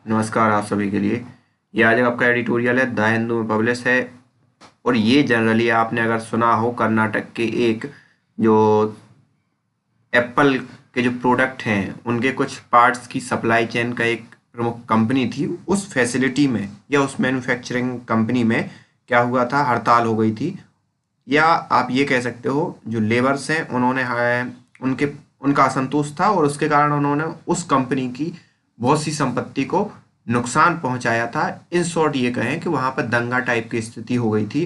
नमस्कार आप सभी के लिए। ये आज आपका एडिटोरियल है, द हिंदू में पब्लिश है। और ये जनरली आपने अगर सुना हो, कर्नाटक के एक जो एप्पल के जो प्रोडक्ट हैं उनके कुछ पार्ट्स की सप्लाई चेन का एक प्रमुख कंपनी थी। उस फैसिलिटी में या उस मैन्युफैक्चरिंग कंपनी में क्या हुआ था, हड़ताल हो गई थी। या आप ये कह सकते हो जो लेबर्स हैं उन्होंने उनके उनका असंतोष था और उसके कारण उन्होंने उस कंपनी की बहुत सी संपत्ति को नुकसान पहुंचाया था। इन शॉर्ट ये कहें कि वहां पर दंगा टाइप की स्थिति हो गई थी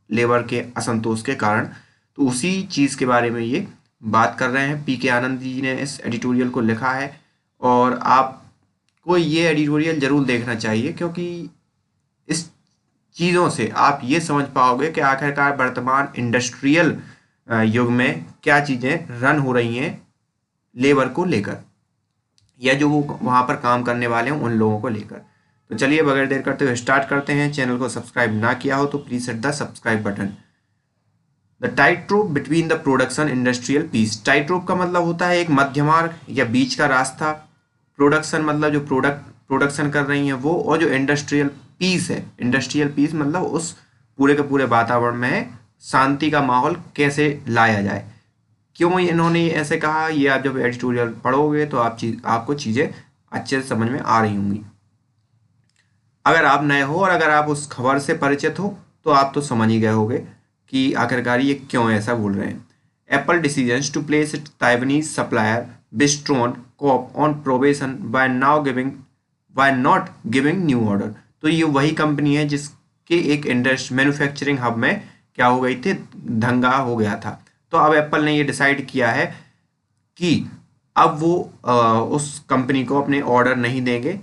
लेबर के असंतोष के कारण। तो उसी चीज़ के बारे में ये बात कर रहे हैं। पी के आनंद जी ने इस एडिटोरियल को लिखा है और आपको ये एडिटोरियल जरूर देखना चाहिए, क्योंकि इस चीज़ों से आप ये समझ पाओगे कि आखिरकार वर्तमान इंडस्ट्रियल युग में क्या चीज़ें रन हो रही हैं लेबर को लेकर, या जो वो वहाँ पर काम करने वाले हैं उन लोगों को लेकर। तो चलिए बगैर देर करते हुए स्टार्ट करते हैं। चैनल को सब्सक्राइब ना किया हो तो please hit the subscribe button. The tight rope between the production industrial piece. Tight rope का मतलब होता है एक मध्य मार्ग या बीच का रास्ता। प्रोडक्शन मतलब जो प्रोडक्शन कर रही हैं वो, और जो इंडस्ट्रियल पीस है, इंडस्ट्रियल पीस मतलब उस पूरे के पूरे वातावरण में शांति का माहौल कैसे लाया जाए। क्यों इन्होंने ऐसे कहा, ये आप जब एडिटोरियल पढ़ोगे तो आपको चीज़ें अच्छे से समझ में आ रही होंगी। अगर आप नए हो और अगर आप उस खबर से परिचित हो तो आप तो समझ ही गए होगे कि आखिरकार ये क्यों ऐसा बोल रहे हैं। Apple decision to place it Taiwanese supplier Wistron corp on probation by not giving new order. तो ये वही कंपनी है जिसके एक इंडस्ट्री मैन्युफैक्चरिंग हब में क्या हो गई थी, दंगा हो गया था। तो अब एप्पल ने ये डिसाइड किया है कि अब वो उस कंपनी को अपने ऑर्डर नहीं देंगे,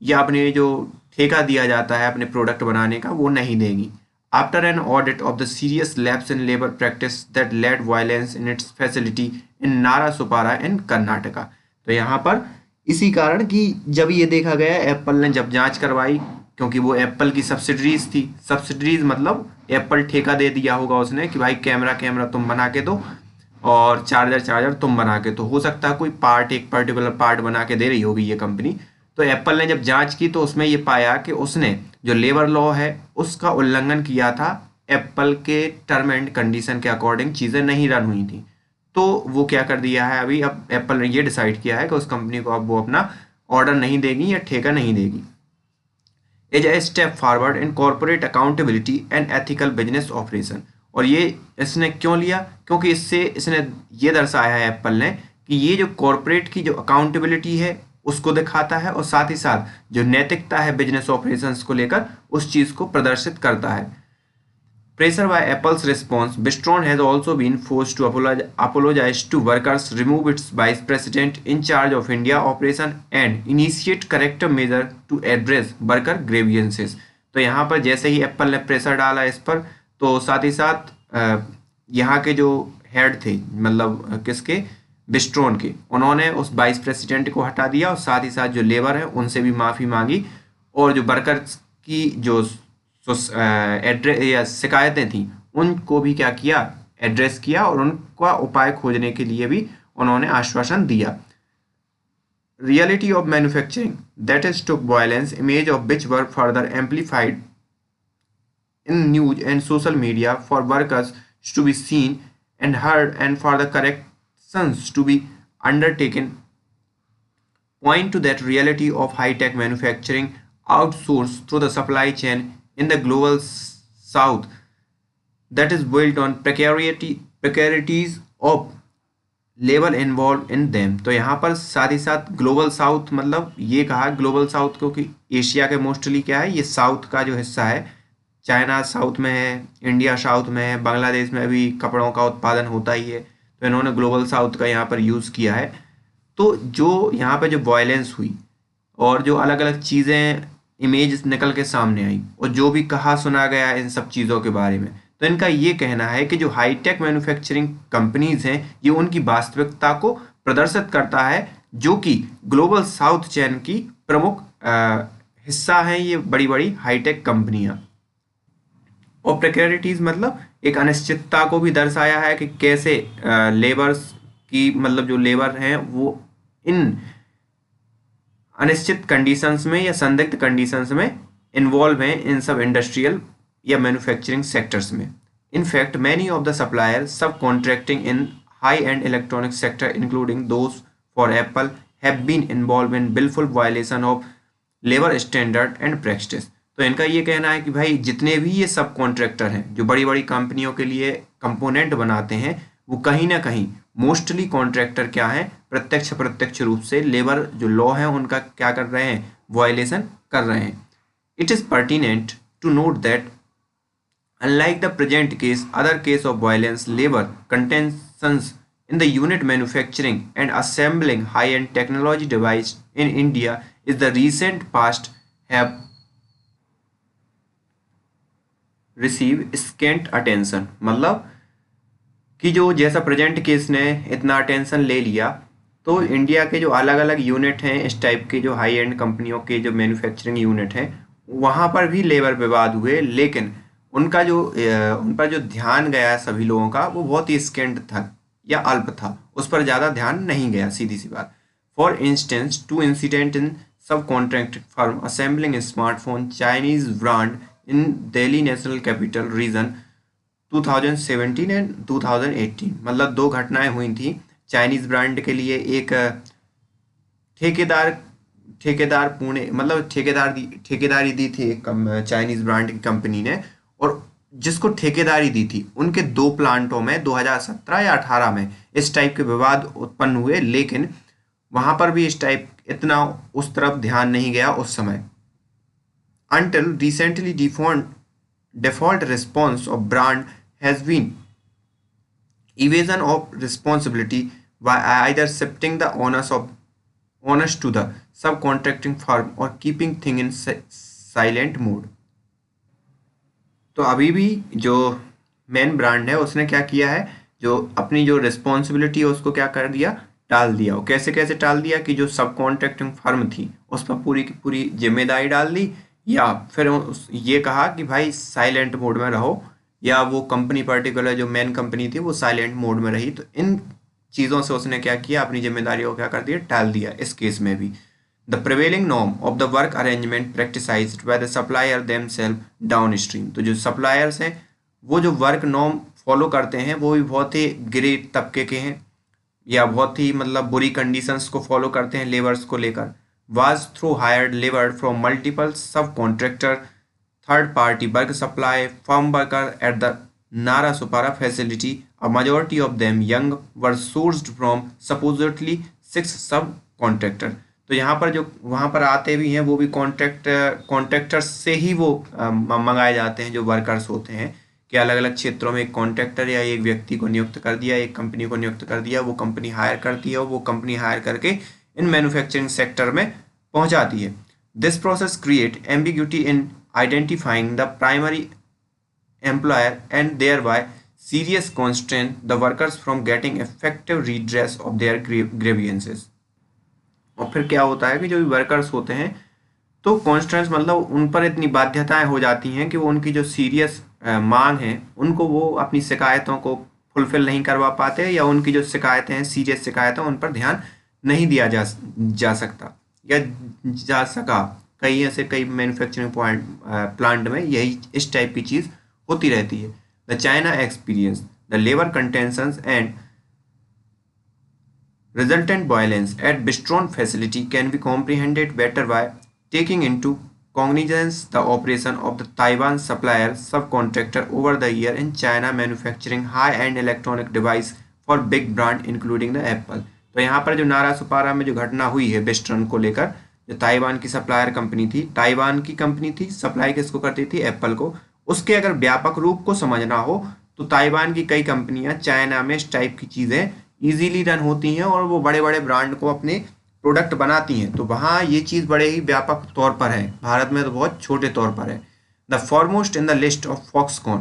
या अपने जो ठेका दिया जाता है अपने प्रोडक्ट बनाने का वो नहीं देगी। After an audit of the serious lapse in labour practice that led violence in its facility in Narasapura इन कर्नाटका। तो यहाँ पर इसी कारण कि जब ये देखा गया, एप्पल ने जब जांच करवाई, क्योंकि वो एप्पल की सब्सिडरीज थी। सब्सिडरीज मतलब एप्पल ठेका दे दिया होगा उसने कि भाई कैमरा कैमरा तुम बना के दो और चार्जर चार्जर तुम बना के। तो हो सकता है कोई पार्ट, एक पर्टिकुलर पार्ट बना के दे रही होगी ये कंपनी। तो एप्पल ने जब जांच की तो उसमें ये पाया कि उसने जो लेबर लॉ है उसका उल्लंघन किया था। एप्पल के टर्म एंड कंडीशन के अकॉर्डिंग चीज़ें नहीं रन हुई थी। तो वो क्या कर दिया है अभी, अब एप्पल ने ये डिसाइड किया है कि उस कंपनी को अब वो अपना ऑर्डर नहीं देगी या ठेका नहीं देगी। Is a step forward in corporate accountability and ethical business operation. और ये इसने क्यों लिया, क्योंकि इससे इसने ये दर्शाया है एप्पल ने कि ये जो कॉर्पोरेट की जो अकाउंटेबिलिटी है उसको दिखाता है, और साथ ही साथ जो नैतिकता है बिजनेस ऑपरेशंस को लेकर उस चीज़ को प्रदर्शित करता है। Pressure by Apple's response, Bistron has also been forced to apologize to workers, remove its vice president in charge of India operation, and initiate corrective measure to address worker grievances। तो यहाँ पर जैसे ही एप्पल ने pressure डाला इस पर, तो साथ ही साथ यहाँ के जो हेड थे, मतलब किसके, बिस्ट्रॉन के, उन्होंने उस वाइस प्रेसिडेंट को हटा दिया और साथ ही साथ जो लेबर है उनसे भी माफ़ी मांगी, और जो वर्कर्स की जो एड्रेस या शिकायतें थी उनको भी क्या किया, एड्रेस किया, और उनका उपाय खोजने के लिए भी उन्होंने आश्वासन दिया। Reality of manufacturing that is took violence image of which were further amplified in news and social media for workers to be seen and heard and for the corrections to be undertaken point to that reality of high-tech manufacturing outsourced through the supply chain in the global south that is built on precarities of labour involve in them. तो यहाँ पर साथ ही साथ global south मतलब ये कहा global south, क्योंकि Asia के मोस्टली क्या है, ये साउथ का जो हिस्सा है, चाइना साउथ में है, इंडिया साउथ में है, बांग्लादेश में भी कपड़ों का उत्पादन होता ही है। तो इन्होंने ग्लोबल साउथ का यहाँ पर यूज़ किया है। तो जो यहाँ पे जो वायलेंस हुई और जो अलग अलग चीज़ें इमेज निकल के सामने आई और जो भी कहा सुना गया इन सब चीज़ों के बारे में, तो इनका ये कहना है कि जो हाईटेक मैन्युफैक्चरिंग कंपनीज हैं ये उनकी वास्तविकता को प्रदर्शित करता है, जो कि ग्लोबल साउथ चेन की प्रमुख हिस्सा हैं ये बड़ी बड़ी हाईटेक कंपनियां। और प्रेक्योरिटीज मतलब एक अनिश्चितता को भी दर्शाया है कि कैसे लेबर्स की, मतलब जो लेबर हैं वो इन अनिश्चित कंडीशंस में या संदिग्ध कंडीशंस में इन्वॉल्व हैं इन सब इंडस्ट्रियल या मैन्युफैक्चरिंग सेक्टर्स में. In fact, many of the suppliers subcontracting in high-end electronic sector, including those for Apple, have been involved in willful violation of labor standard and practice. तो इनका ये कहना है कि भाई जितने भी ये सब कॉन्ट्रैक्टर हैं जो बड़ी बड़ी कंपनियों के लिए कंपोनेंट बनाते हैं, वो कहीं ना कहीं मोस्टली कॉन्ट्रैक्टर क्या है, प्रत्यक्ष रूप से लेबर जो लॉ है उनका क्या कर रहे हैं, वायलेशन कर रहे हैं. It is pertinent to note that unlike the present case, other case of violence, labor contentions in the unit manufacturing and assembling high-end technology device in India is the recent past have received scant attention. मतलब कि जो जैसा present case ने इतना attention ले लिया, तो India के जो अलग अलग यूनिट हैं इस टाइप के, जो हाई एंड कंपनियों के जो मैन्युफैक्चरिंग यूनिट हैं, वहाँ पर भी लेबर विवाद हुए, लेकिन उन पर जो ध्यान गया सभी लोगों का वो बहुत ही स्केंट था या अल्प था, उस पर ज़्यादा ध्यान नहीं गया, सीधी सी बात. फॉर इंस्टेंस, 2 इंसिडेंट इन सब contract firm assembling smartphone Chinese brand in Delhi national capital region 2017 and 2018. मतलब 2 घटनाएं हुई थी चाइनीज ब्रांड के लिए. एक ठेकेदार पुणे, मतलब ठेकेदारी दी थी एक चाइनीज ब्रांड की कंपनी ने, और जिसको ठेकेदारी दी थी उनके 2 प्लांटों में 2017 या 18 में इस टाइप के विवाद उत्पन्न हुए, लेकिन वहां पर भी इस टाइप इतना उस तरफ ध्यान नहीं गया उस समय. Until recently, default response of brand has been evasion of responsibility by either shifting the onus to the subcontracting firm or keeping things in silent mode. तो अभी भी जो मेन ब्रांड है उसने क्या किया है, जो अपनी जो रिस्पॉन्सिबिलिटी है उसको क्या कर दिया, टाल दिया. और कैसे कैसे टाल दिया कि जो सब कॉन्ट्रैक्टिंग फर्म थी उस पर पूरी की पूरी जिम्मेदारी डाल दी, या फिर ये कहा कि भाई साइलेंट मोड में रहो, या वो कंपनी पर्टिकुलर जो मेन कंपनी थी वो साइलेंट मोड में रही. तो इन चीज़ों से उसने क्या किया, अपनी जिम्मेदारी को क्या कर दिया, टाल दिया. इस केस में भी the prevailing norm of the work arrangement practiced by the supplier themselves downstream. तो जो suppliers हैं वो जो वर्क नॉर्म फॉलो करते हैं वो भी बहुत ही ग्रेट तबके के हैं, या बहुत ही मतलब बुरी कंडीशंस को फॉलो करते हैं लेबर्स को लेकर. was through hired labor from multiple subcontractor, third party work supply firm worker at the Nara Supara facility. A majority of them young were sourced from supposedly 6 subcontractor. तो यहाँ पर जो वहाँ पर आते भी हैं वो भी कॉन्ट्रैक्टर्स से ही वो मंगाए जाते हैं, जो वर्कर्स होते हैं, कि अलग अलग क्षेत्रों में एक कॉन्ट्रैक्टर या एक व्यक्ति को नियुक्त कर दिया, एक कंपनी को नियुक्त कर दिया, वो कंपनी हायर करती है और वो कंपनी हायर करके इन मैन्युफैक्चरिंग सेक्टर में पहुँचाती है. This process create ambiguity in identifying the primary employer and thereby serious constraint the workers from getting effective redress of their grievances. और फिर क्या होता है कि जो भी वर्कर्स होते हैं तो कॉन्स्टेंट्स, मतलब उन पर इतनी बाध्यताएं हो जाती हैं कि वो उनकी जो सीरियस मांग है उनको वो अपनी शिकायतों को फुलफिल नहीं करवा पाते, या उनकी जो शिकायतें हैं, सीरियस शिकायतें, उन पर ध्यान नहीं दिया जा सकता या जा सका. कई मैन्युफैक्चरिंग प्लांट में यही इस टाइप की चीज़ होती रहती है. The China experience the labour contentions and resultant violence at Bistron facility can be comprehended better by taking into cognizance the operation of the Taiwan supplier subcontractor over the year in China manufacturing high-end electronic device for big brand including the Apple. तो यहाँ पर जो नारा सुपारा में जो घटना हुई है बिस्ट्रन को लेकर, जो ताइवान की सप्लायर कंपनी थी, ताइवान की कंपनी थी, सप्लाई किसको करती थी, एप्पल को. उसके अगर व्यापक रूप को समझना हो तो ताइवान की कई कंपनियां चाइना में इस टाइप की चीज़ें इजीली रन होती हैं और वो बड़े बड़े ब्रांड को अपने प्रोडक्ट बनाती हैं. तो वहाँ ये चीज़ बड़े ही व्यापक तौर पर है, भारत में तो बहुत छोटे तौर पर है. The foremost in the list of Foxconn.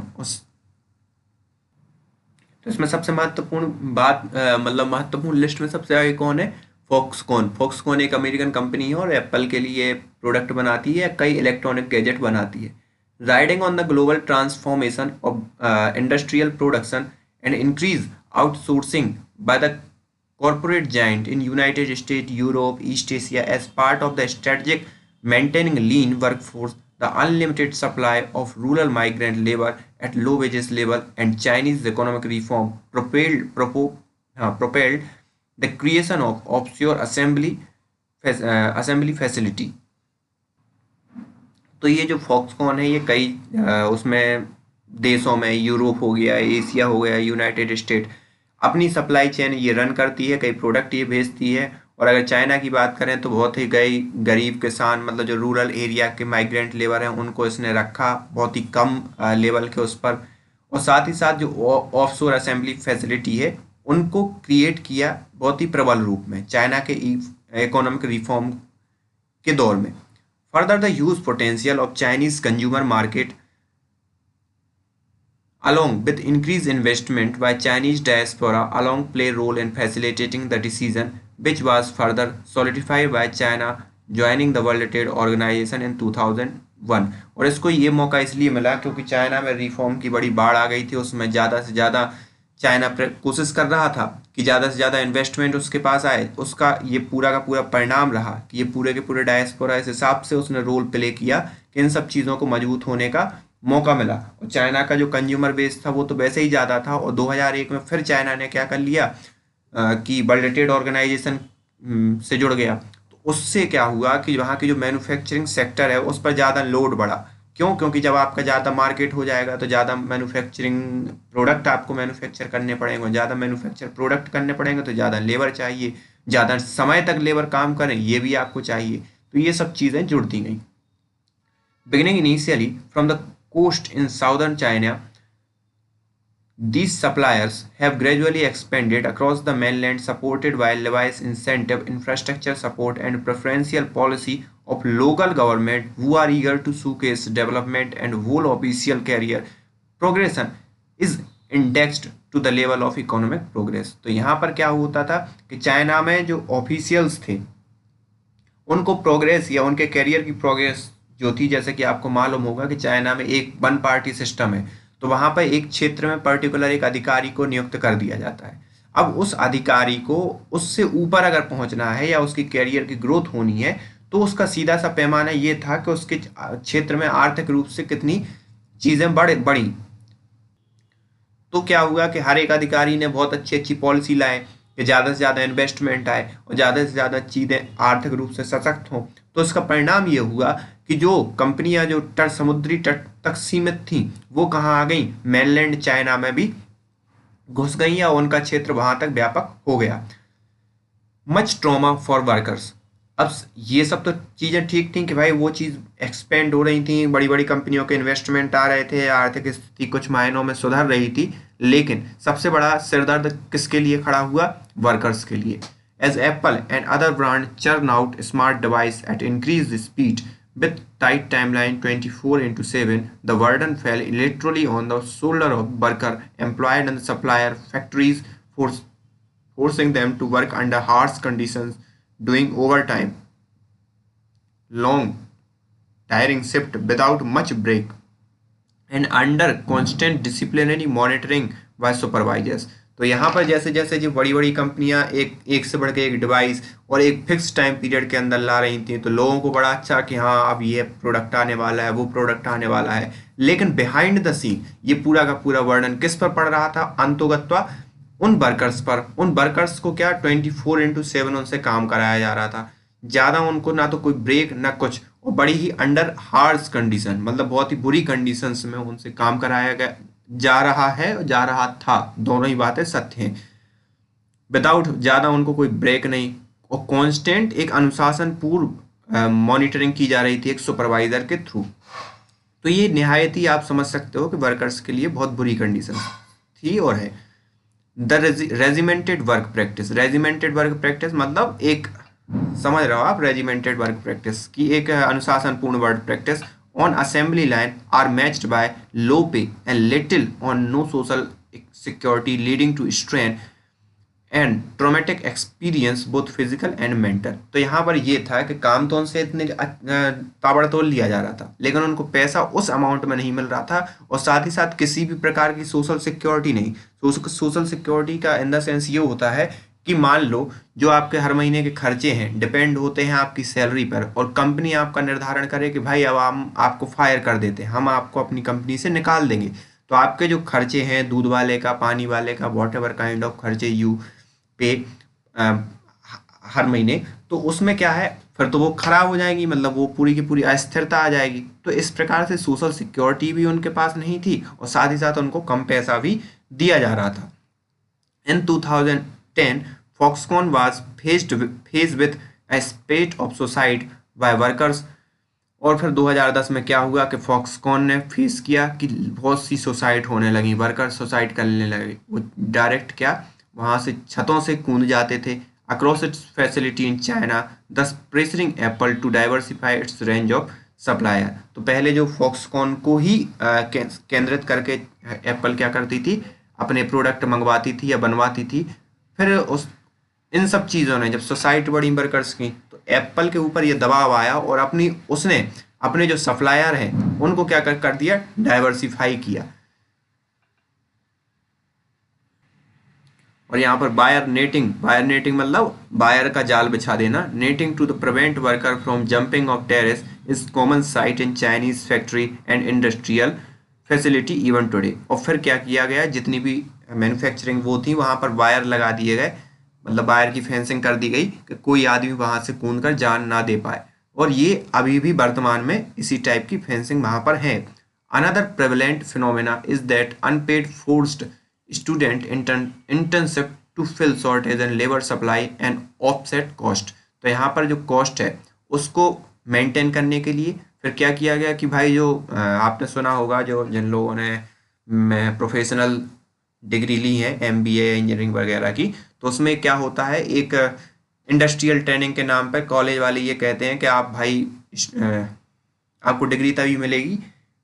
तो इसमें सबसे महत्वपूर्ण बात, मतलब महत्वपूर्ण लिस्ट में सबसे आगे कौन है, फॉक्सकॉन. फॉक्सकॉन एक अमेरिकन कंपनी है और एप्पल के लिए प्रोडक्ट बनाती है, कई इलेक्ट्रॉनिक गैजेट बनाती है. Riding on the global transformation of industrial production and increase outsourcing by the corporate giant in United States, Europe, East Asia as part of the strategic maintaining lean workforce, the unlimited supply of rural migrant labor at low wages level, and Chinese economic reform propelled the creation of offshore assembly facility. तो ये जो Foxconn है ये कई उसमें देशों में, Europe हो गया, एशिया हो गया, यूनाइटेड स्टेट, अपनी सप्लाई चेन ये रन करती है, कई प्रोडक्ट ये भेजती है। और अगर चाइना की बात करें तो बहुत ही कई गरीब किसान, मतलब जो रूरल एरिया के माइग्रेंट लेबर हैं, उनको इसने रखा बहुत ही कम लेवल के उस पर। और साथ ही साथ जो ऑफशोर असेंबली फैसिलिटी है उनको क्रिएट किया बहुत ही प्रबल रूप में चाइना के इकोनॉमिक रिफॉर्म के दौर में। Further, the huge potential of Chinese consumer market, along with increased investment by Chinese diaspora, along play role in facilitating the decision, which was further solidified by China joining the World Trade Organization in 2001। और इसको ये मौका इसलिए मिला क्योंकि China में reform की बड़ी बाढ़ आ गई थी, उसमें ज़्यादा से ज़्यादा चाइना कोशिश कर रहा था कि ज़्यादा से ज़्यादा इन्वेस्टमेंट उसके पास आए। उसका ये पूरा का पूरा परिणाम रहा कि ये पूरे के पूरे डायस्पोरा इस हिसाब से उसने रोल प्ले किया कि इन सब चीज़ों को मजबूत होने का मौका मिला। और चाइना का जो कंज्यूमर बेस था वो तो वैसे ही ज़्यादा था, और 2001 में फिर चाइना ने क्या कर लिया कि वर्ल्ड ट्रेड ऑर्गेनाइजेशन से जुड़ गया। तो उससे क्या हुआ कि वहाँ की जो मैन्युफैक्चरिंग सेक्टर है उस पर ज़्यादा लोड बढ़ा। क्यों? क्योंकि जब आपका ज़्यादा मार्केट हो जाएगा तो ज़्यादा मैन्युफैक्चरिंग प्रोडक्ट आपको मैन्युफैक्चर करने पड़ेंगे, ज़्यादा मैन्युफैक्चर प्रोडक्ट करने पड़ेंगे तो ज़्यादा लेबर चाहिए, ज़्यादा समय तक लेबर काम करें ये भी आपको चाहिए। तो ये सब चीज़ें जुड़ती गई। Beginning initially from the coast in southern China, these suppliers have gradually expanded across the mainland, supported by Levi's incentive, infrastructure support, and preferential policy of local government who are eager to showcase development, and whole official career progression is indexed to the level of economic progress। तो यहाँ पर क्या होता था कि China में जो officials थे उनको प्रोग्रेस या उनके करियर की प्रोग्रेस जो थी, जैसे कि आपको मालूम होगा कि चाइना में एक वन पार्टी सिस्टम है, तो वहाँ पर एक क्षेत्र में पर्टिकुलर एक अधिकारी को नियुक्त कर दिया जाता है। अब उस अधिकारी को उससे ऊपर अगर पहुँचना है या उसकी कैरियर की ग्रोथ होनी है तो उसका सीधा सा पैमाना ये था कि उसके क्षेत्र में आर्थिक रूप से कितनी चीज़ें बढ़ी। तो क्या हुआ कि हर एक अधिकारी ने बहुत अच्छी अच्छी पॉलिसी लाए कि ज़्यादा से ज़्यादा इन्वेस्टमेंट आए और ज़्यादा से ज़्यादा चीज़ें आर्थिक रूप से सशक्त हों। तो इसका परिणाम ये हुआ कि जो कंपनियां जो समुद्री तट तक सीमित थीं वो कहाँ आ गई, मेनलैंड चाइना में भी घुस गई या उनका क्षेत्र वहां तक व्यापक हो गया। Much trauma for workers. अब ये सब तो चीज़ें ठीक थी कि भाई वो चीज़ एक्सपेंड हो रही थी, बड़ी बड़ी कंपनियों के इन्वेस्टमेंट आ रहे थे, आर्थिक स्थिति कुछ मायनों में सुधर रही थी, लेकिन सबसे बड़ा सिरदर्द किसके लिए खड़ा हुआ? वर्कर्स के लिए। As Apple and other brands churn out smart devices at increased speed with tight timeline 24/7, the burden fell literally on the shoulder of workers employed in the supplier factories, forcing them to work under harsh conditions, doing overtime, long, tiring shifts without much break, and under constant disciplinary monitoring by supervisors। तो यहाँ पर जैसे जैसे जो बड़ी बड़ी कंपनियाँ एक से बढ़ के एक डिवाइस और एक फिक्स टाइम पीरियड के अंदर ला रही थी, तो लोगों को बड़ा अच्छा कि हाँ अब ये प्रोडक्ट आने वाला है, वो प्रोडक्ट आने वाला है, लेकिन बिहाइंड द सीन ये पूरा का पूरा वर्डन किस पर पड़ रहा था? अंतोगत्वा उन वर्कर्स पर। उन वर्कर्स को क्या 24/7 उनसे काम कराया जा रहा था, ज़्यादा उनको ना तो कोई ब्रेक ना कुछ, और बड़ी ही अंडर हार्श कंडीशन, मतलब बहुत ही बुरी कंडीशंस में उनसे काम कराया गया जा रहा है, जा रहा था, दोनों ही बातें सत्य हैं। विदाउट ज़्यादा उनको कोई ब्रेक नहीं, और कांस्टेंट एक अनुशासन पूर्व मॉनिटरिंग की जा रही थी एक सुपरवाइजर के थ्रू। तो ये निहायत ही आप समझ सकते हो कि वर्कर्स के लिए बहुत बुरी कंडीशन थी और है। The regimented work practice. Regimented work practice मतलब एक, समझ रहे हो आप, रेजिमेंटेड वर्क प्रैक्टिस की एक अनुशासनपूर्ण work practice on assembly line are matched by low pay and little or no social security, leading to strain and traumatic experience both physical and mental। तो यहाँ पर ये था कि काम तो उनसे इतने ताबड़तोड़ लिया जा रहा था, लेकिन उनको पैसा उस अमाउंट में नहीं मिल रहा था, और साथ ही साथ किसी भी प्रकार की सोशल सिक्योरिटी नहीं। सोशल सिक्योरिटी का इन द सेंस ये होता है कि मान लो जो आपके हर महीने के खर्चे हैं डिपेंड होते हैं आपकी सैलरी पर, और कंपनी आपका निर्धारण करे कि भाई अब हम आपको फायर कर देते हैं, हम आपको अपनी कंपनी से निकाल देंगे, तो आपके जो खर्चे हैं दूध वाले का, पानी वाले का, वॉट एवर काइंड ऑफ खर्चे यू पे हर महीने, तो उसमें क्या है, फिर तो वो खराब हो जाएंगी, मतलब वो पूरी की पूरी अस्थिरता आ जाएगी। तो इस प्रकार से सोशल सिक्योरिटी भी उनके पास नहीं थी और साथ ही साथ उनको कम पैसा भी दिया जा रहा था। In 2010, Foxconn was faced with a spate of suicide by workers। और फिर 2010 में क्या हुआ कि फॉक्सकॉन ने फेस किया कि बहुत सी सुसाइड होने लगी, वर्कर सुसाइड करने लगे। वो डायरेक्ट क्या वहाँ से छतों से कूद जाते थे across its facility in China, thus pressuring Apple to diversify its range of supplier. तो पहले जो फॉक्सकॉन को ही केंद्रित करके एप्पल क्या करती थी, अपने प्रोडक्ट मंगवाती थी या बनवाती थी। फिर उस इन सब चीज़ों ने जब सोसाइटी बढ़ी वर्कर्स की, तो एप्पल के ऊपर ये दबाव आया और उसने अपने जो सप्लायर हैं उनको क्या कर दिया, डाइवर्सिफाई किया। और यहाँ पर बायर नेटिंग मतलब बायर का जाल बिछा देना। Netting to the prevent worker from jumping off terrace is common sight in Chinese factory and industrial facility even today. और फिर क्या किया गया, जितनी भी मैन्युफैक्चरिंग वो थी वहाँ पर वायर लगा दिए गए, मतलब वायर की फेंसिंग कर दी गई कि कोई आदमी वहाँ से कूद कर जान ना दे पाए। और ये अभी भी वर्तमान में इसी टाइप की फेंसिंग वहाँ पर है। Another prevalent phenomena is that unpaid forced student internship to fill shortage and labour supply and offset cost. तो यहाँ पर जो कॉस्ट है उसको मेंटेन करने के लिए फिर क्या किया गया कि भाई जो आपने सुना होगा, जो जिन लोगों ने प्रोफेशनल डिग्री ली है एमबीए इंजीनियरिंग वगैरह की, तो उसमें क्या होता है, एक इंडस्ट्रियल ट्रेनिंग के नाम पर कॉलेज वाले ये कहते हैं कि आप भाई आपको डिग्री तभी मिलेगी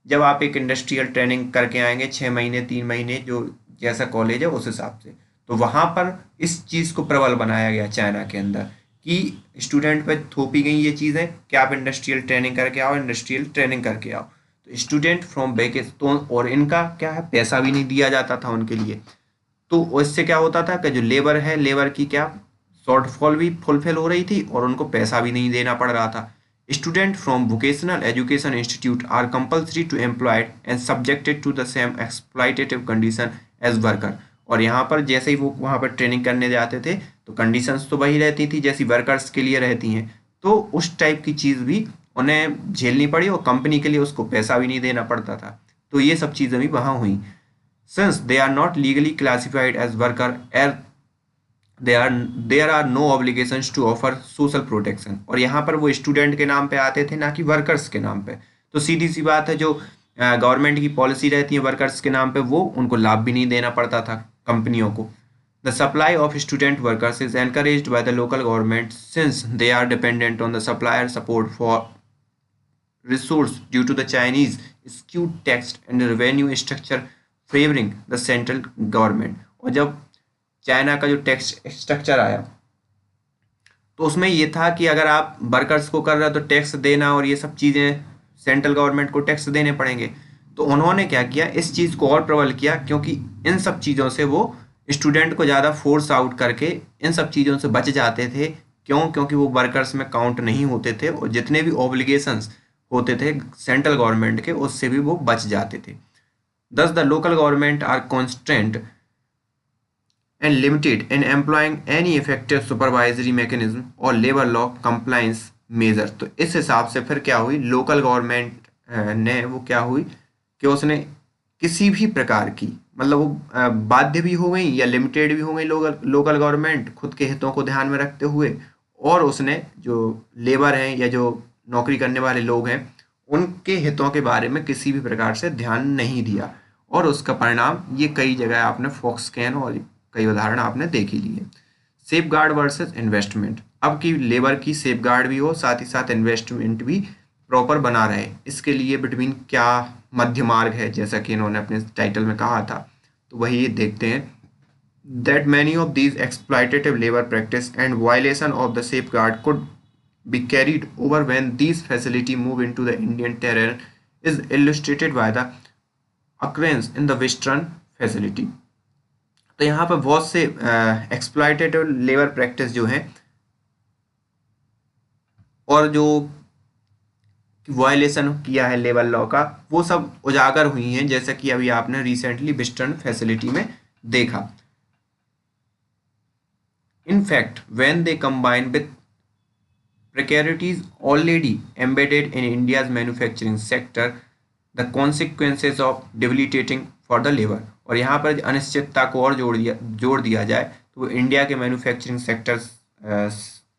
जब आप एक इंडस्ट्रियल ट्रेनिंग करके आएंगे, 6 महीने 3 महीने, जो जैसा कॉलेज है उस हिसाब से। तो वहाँ पर इस चीज़ को प्रबल बनाया गया चाइना के अंदर कि स्टूडेंट पे थोपी गई ये चीज़ें कि आप इंडस्ट्रियल ट्रेनिंग करके आओ, इंडस्ट्रियल ट्रेनिंग करके आओ। तो स्टूडेंट फ्रॉम बैकेज, तो और इनका क्या है, पैसा भी नहीं दिया जाता था उनके लिए। तो इससे क्या होता था कि जो लेबर है, लेबर की क्या शॉर्टफॉल भी फुलफिल हो रही थी और उनको पैसा भी नहीं देना पड़ रहा था। Student from vocational education institute are compulsory to employed and subjected to the same exploitative condition as worker. और यहाँ पर जैसे ही वो वहाँ पर ट्रेनिंग करने जाते थे तो कंडीशंस तो वही रहती थी जैसी वर्कर्स के लिए रहती हैं, तो उस टाइप की चीज़ भी उन्हें झेलनी पड़ी और कंपनी के लिए उसको पैसा भी नहीं देना पड़ता था। तो ये सब चीज़ें भी वहाँ हुई। Since they are not legally classified as worker, there are no obligations to offer social protection। और यहाँ पर वो स्टूडेंट के नाम पे आते थे ना कि वर्कर्स के नाम पे। तो सीधी सी बात है, जो गवर्नमेंट की पॉलिसी रहती है वर्कर्स के नाम पे, वो उनको लाभ भी नहीं देना पड़ता था कंपनियों को। The supply of student workers is encouraged by the local government since they are dependent on the supplier support for resource due to the Chinese skewed tax and revenue structure favouring the central government. और जब China का जो tax structure आया तो उसमें ये था कि अगर आप वर्कर्स को कर रहे हो तो टैक्स देना और ये सब चीज़ें सेंट्रल गवर्नमेंट को टैक्स देने पड़ेंगे। तो उन्होंने क्या किया, इस चीज़ को और प्रबल किया, क्योंकि इन सब चीज़ों से वो स्टूडेंट को ज़्यादा फोर्स आउट करके इन सब चीज़ों से बच जाते थे। क्यों? क्योंकि वो वर्कर्स में काउंट नहीं होते थे और जितने भी ऑब्लिगेशंस होते थे सेंट्रल गवर्नमेंट के उससे भी वो बच जाते थे। Thus, the local government are constrained and limited in employing any effective supervisory mechanism or labor law compliance measure। तो इस हिसाब से फिर क्या हुई, लोकल गवर्नमेंट ने वो क्या हुई कि उसने किसी भी प्रकार की, मतलब वो बाध्य भी हो गई या लिमिटेड भी हो गई लोकल गवर्नमेंट खुद के हितों को ध्यान में रखते हुए, और उसने जो लेबर हैं या जो नौकरी करने वाले लोग हैं उनके हितों के बारे में किसी भी प्रकार से ध्यान नहीं दिया। और उसका परिणाम ये कई जगह आपने फॉक्सकैन और कई उदाहरण आपने देख ही लिए। सेफ गार्ड वर्सेज इन्वेस्टमेंट, अब की लेबर की सेफ गार्ड भी हो, साथ ही साथ इन्वेस्टमेंट भी प्रॉपर बना रहे, इसके लिए बिटवीन क्या मध्य मार्ग है, जैसा कि इन्होंने अपने टाइटल में कहा था। तो वही देखते हैं that many of these exploitative labour practice and violation of the safe guard could be carried over when these facilities move into the Indian terrain is illustrated by the occurrence in the Western facility। तो यहाँ पर बहुत से exploitative labour practice जो है और जो violation किया है लेबर लॉ का, वो सब उजागर हुई हैं, जैसा कि अभी आपने रिसेंटली बिस्टर्न फैसिलिटी में देखा। In fact, when they combine with precarities already embedded in India's manufacturing sector, the consequences of debilitating for the labor। और यहाँ पर अनिश्चितता को और जोड़ दिया जाए तो वो इंडिया के मैन्युफैक्चरिंग सेक्टर्स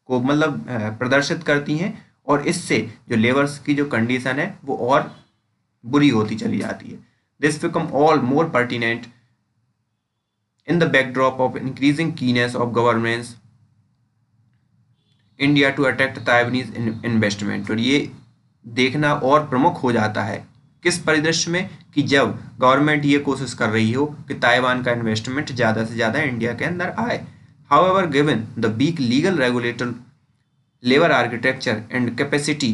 को मतलब प्रदर्शित करती हैं, और इससे जो लेबर्स की जो कंडीशन है वो और बुरी होती चली जाती है। This become all more pertinent in the backdrop of increasing keenness of governments India to attract Taiwanese investment. और ये देखना और प्रमुख हो जाता है किस परिदृश्य में, कि जब गवर्नमेंट ये कोशिश कर रही हो कि ताइवान का इन्वेस्टमेंट ज़्यादा से ज़्यादा इंडिया के अंदर आए। However given the weak legal regulator labor architecture and capacity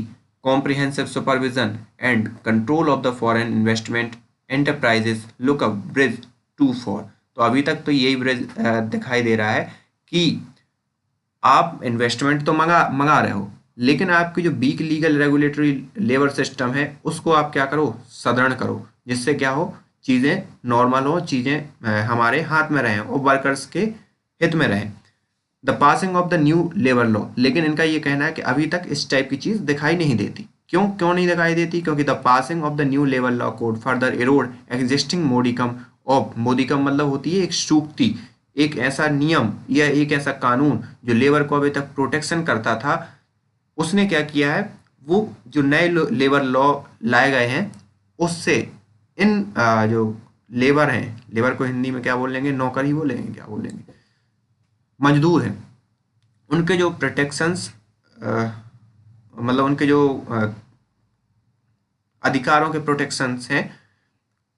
comprehensive supervision and control of the foreign investment enterprises look a bridge too far। तो अभी तक तो यही ब्रिज दिखाई दे रहा है कि आप इन्वेस्टमेंट तो मंगा रहे हो, लेकिन आपकी जो weak legal regulatory labour system है उसको आप क्या करो, सदृढ़ करो, जिससे क्या हो, चीज़ें नॉर्मल हो, चीज़ें हमारे हाथ में रहें और वर्कर्स के हित में रहें। The passing of the new labour law, लेकिन इनका ये कहना है कि अभी तक इस टाइप की चीज़ दिखाई नहीं देती। क्यों नहीं दिखाई देती? क्योंकि the passing of the new labour law code further Erode existing modicum of, modicum मतलब होती है एक सूक्ति, एक ऐसा नियम या एक ऐसा कानून जो लेबर को अभी तक प्रोटेक्शन करता था। उसने क्या किया है, वो जो नए लेबर लॉ लाए गए हैं उससे इन जो लेबर हैं, लेबर को हिंदी में क्या बोलेंगे, नौकर ही बोलेंगे, क्या बोलेंगे, मजदूर हैं, उनके जो प्रोटेक्शंस मतलब उनके जो अधिकारों के प्रोटेक्शंस हैं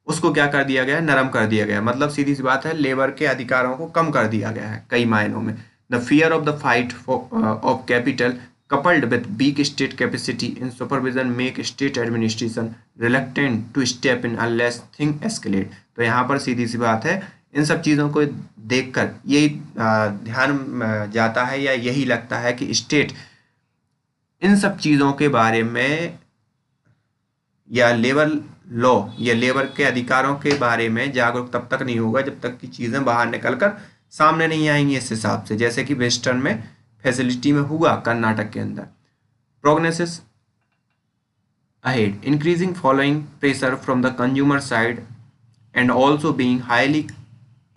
उसको क्या कर दिया गया है, नरम कर दिया गया है। मतलब सीधी सी बात है, लेबर के अधिकारों को कम कर दिया गया है कई मायनों में। The fear of the fight of capital coupled with weak state capacity in supervision make state administration reluctant to step in unless things escalate। तो यहाँ पर सीधी सी बात है, इन सब चीज़ों को देखकर यही ध्यान जाता है या यही लगता है कि स्टेट इन सब चीज़ों के बारे में या लेबर लॉ या लेबर के अधिकारों के बारे में जागरूक तब तक नहीं होगा जब तक कि चीज़ें बाहर निकलकर सामने नहीं आएंगी इस हिसाब से, जैसे कि वेस्टर्न में फैसिलिटी में हुआ कर्नाटक के अंदर। Prognosis ahead increasing following pressure from the consumer side and also being highly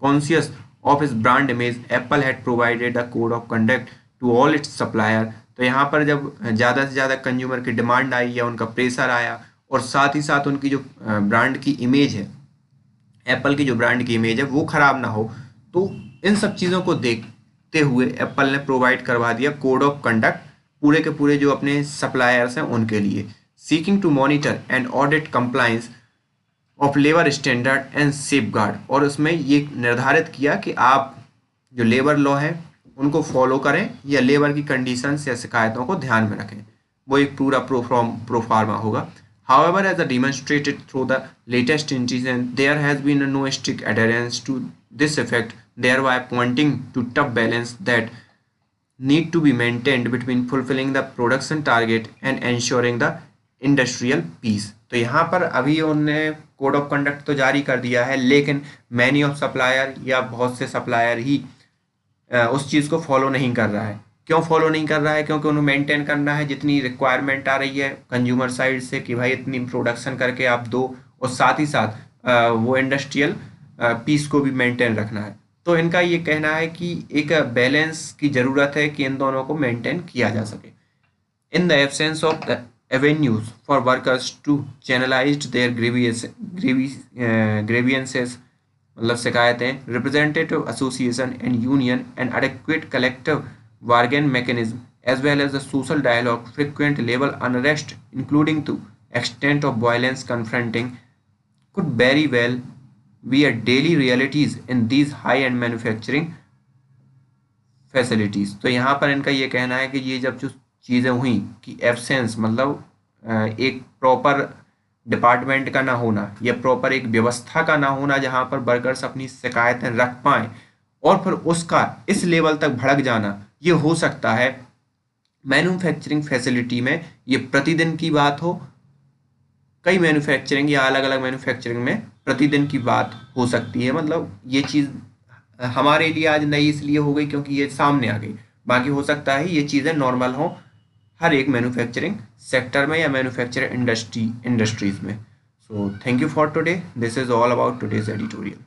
conscious of this brand image, Apple had provided a code of conduct to all its supplier. तो यहाँ पर जब ज़्यादा से ज़्यादा कंज्यूमर की डिमांड आई या उनका प्रेशर आया और साथ ही साथ उनकी जो ब्रांड की इमेज है, एप्पल की जो ब्रांड की इमेज है वो ख़राब ना हो, तो इन सब चीज़ों को देखते हुए एप्पल ने प्रोवाइड करवा दिया कोड ऑफ कंडक्ट पूरे के पूरे जो अपने सप्लायर्स हैं उनके लिए। Seeking to monitor and audit compliance of labour standard and safeguard, और उसमें ये निर्धारित किया कि आप जो लेबर लॉ है उनको फॉलो करें या लेबर की कंडीशंस या शिकायतों को ध्यान में रखें। वो एक पूरा प्रोफार्मा होगा। However, as demonstrated through the latest incident, there has been no strict adherence to this effect, thereby pointing to tough balance that need to be maintained between fulfilling the production target and ensuring the industrial peace। तो यहाँ पर अभी उन्होंने code of conduct तो जारी कर दिया है, लेकिन मैनी ऑफ सप्लायर या बहुत से सप्लायर ही उस चीज़ को फॉलो नहीं कर रहा है। क्यों फॉलो नहीं कर रहा है? क्योंकि उन्हें मेंटेन करना है जितनी रिक्वायरमेंट आ रही है कंज्यूमर साइड से कि भाई इतनी प्रोडक्शन करके आप दो, और साथ ही साथ वो इंडस्ट्रियल पीस को भी मेंटेन रखना है। तो इनका ये कहना है कि एक बैलेंस की ज़रूरत है कि इन दोनों को मेंटेन किया जा सके। In the absence of the avenues for workers to channelise their grievances मतलब शिकायतें, representative association and union and adequate collective bargain mechanism as well as the social dialogue, frequent labor unrest including to extent of violence confronting could very well be a daily realities in these high-end manufacturing facilities। तो यहाँ पर इनका ये कहना है कि ये जब जो चीज़ें हुई कि एब्सेंस मतलब एक प्रॉपर डिपार्टमेंट का ना होना, या प्रॉपर एक व्यवस्था का ना होना जहां पर वर्कर्स अपनी शिकायतें रख पाएं और फिर उसका इस लेवल तक भड़क जाना, ये हो सकता है मैन्युफैक्चरिंग फैसिलिटी में। ये प्रतिदिन की बात हो, कई मैन्युफैक्चरिंग या अलग अलग मैन्युफैक्चरिंग में प्रतिदिन की बात हो सकती है। मतलब ये चीज़ हमारे लिए आज नई इसलिए हो गई क्योंकि ये सामने आ गई, बाकी हो सकता है ये चीज़ें नॉर्मल हों हर एक मैन्युफैक्चरिंग सेक्टर में या मैन्युफैक्चरिंग इंडस्ट्रीज में। So thank you for today, this is all about today's editorial.